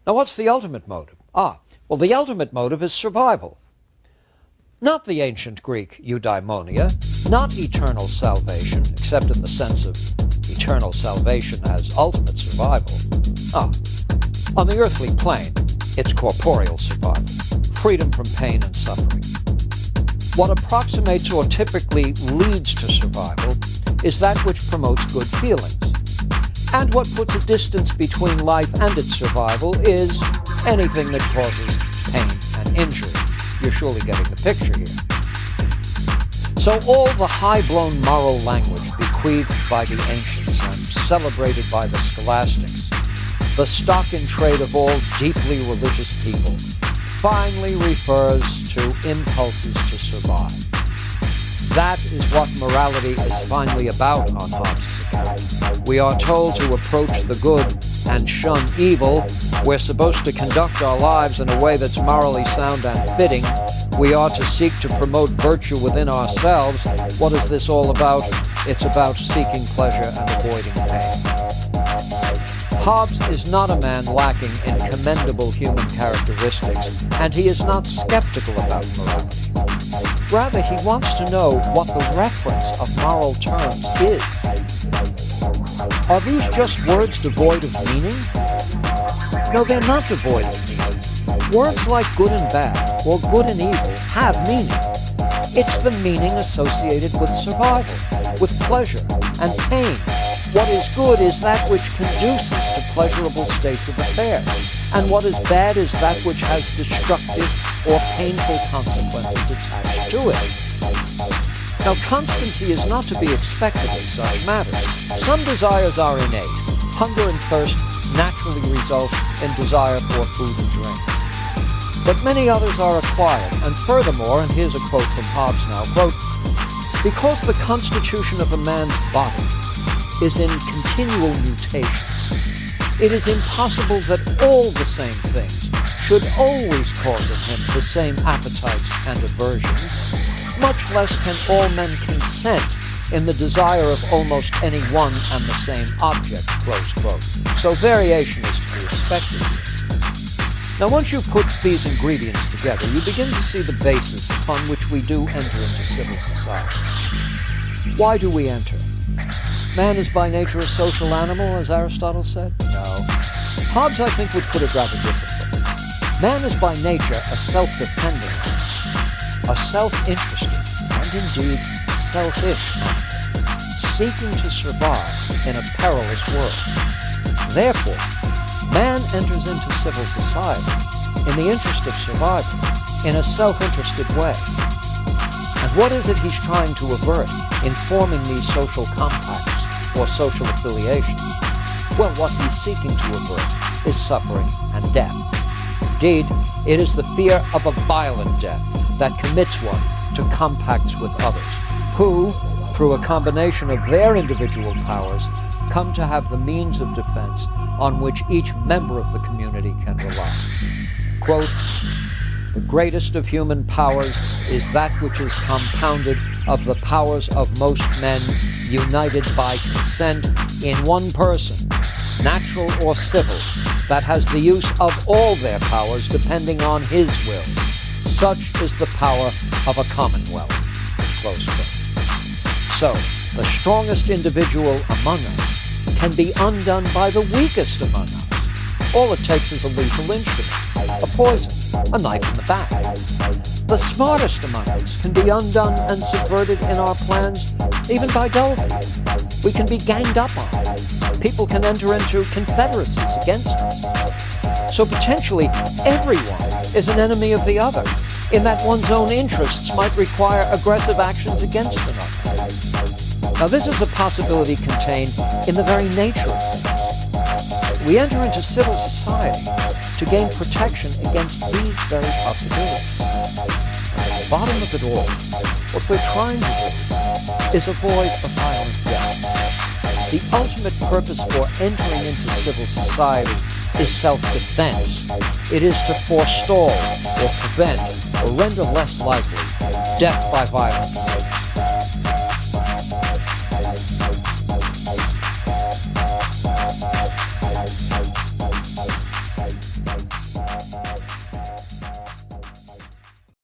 Now, what's the ultimate motive? Well, the ultimate motive is survival. Not the ancient Greek eudaimonia, not eternal salvation, except in the sense of eternal salvation as ultimate survival. On the earthly plane, it's corporeal survival, freedom from pain and suffering. What approximates or typically leads to survival is that which promotes good feelings. And what puts a distance between life and its survival is anything that causes pain and injury. You're surely getting the picture here. So all the high-blown moral language bequeathed by the ancients and celebrated by the scholastics, the stock in trade of all deeply religious people, finally refers to impulses to survive. That is what morality is finally about on Hobbes' account. We are told to approach the good and shun evil. We're supposed to conduct our lives in a way that's morally sound and fitting. We are to seek to promote virtue within ourselves. What is this all about? It's about seeking pleasure and avoiding pain. Hobbes is not a man lacking in commendable human characteristics, and he is not skeptical about morality. Rather, he wants to know what the reference of moral terms is. Are these just words devoid of meaning? No, they're not devoid of meaning. Words like good and bad, or good and evil, have meaning. It's the meaning associated with survival, with pleasure and pain. What is good is that which conduces to pleasurable states of affairs, and what is bad is that which has destructive or painful consequences attached to it. Now, constancy is not to be expected in such matters. Some desires are innate. Hunger and thirst naturally result in desire for food and drink. But many others are acquired, and furthermore, and here's a quote from Hobbes now, quote, "Because the constitution of a man's body is in continual mutations, it is impossible that all the same things should always cause in him the same appetites and aversions, much less can all men consent in the desire of almost any one and the same object," close quote. So variation is to be expected here. Now, once you put these ingredients together, you begin to see the basis upon which we do enter into civil society. Why do we enter? Man is by nature a social animal, as Aristotle said? No. Hobbes, I think, would put it rather differently. Man is by nature a self-dependent animal, a self-interested, and indeed selfish animal, seeking to survive in a perilous world. Therefore, man enters into civil society in the interest of survival, in a self-interested way. And what is it he's trying to avert in forming these social compacts or social affiliations? Well, what he's seeking to avert is suffering and death. Indeed, it is the fear of a violent death that commits one to compacts with others, who, through a combination of their individual powers, come to have the means of defense on which each member of the community can rely. Quote, "The greatest of human powers is that which is compounded of the powers of most men, united by consent in one person, natural or civil, that has the use of all their powers depending on his will. Such is the power of a commonwealth." Close quote. So, the strongest individual among us can be undone by the weakest among us. All it takes is a lethal instrument, a poison, a knife in the back. The smartest among us can be undone and subverted in our plans even by delegating. We can be ganged up on. People can enter into confederacies against us. So potentially everyone is an enemy of the other, in that one's own interests might require aggressive actions against another. Now, this is a possibility contained in the very nature of things. We enter into civil society to gain protection against these very possibilities. At the bottom of it all, what we're trying to do is avoid a violent death. The ultimate purpose for entering into civil society is self-defense. It is to forestall or prevent or render less likely death by violence.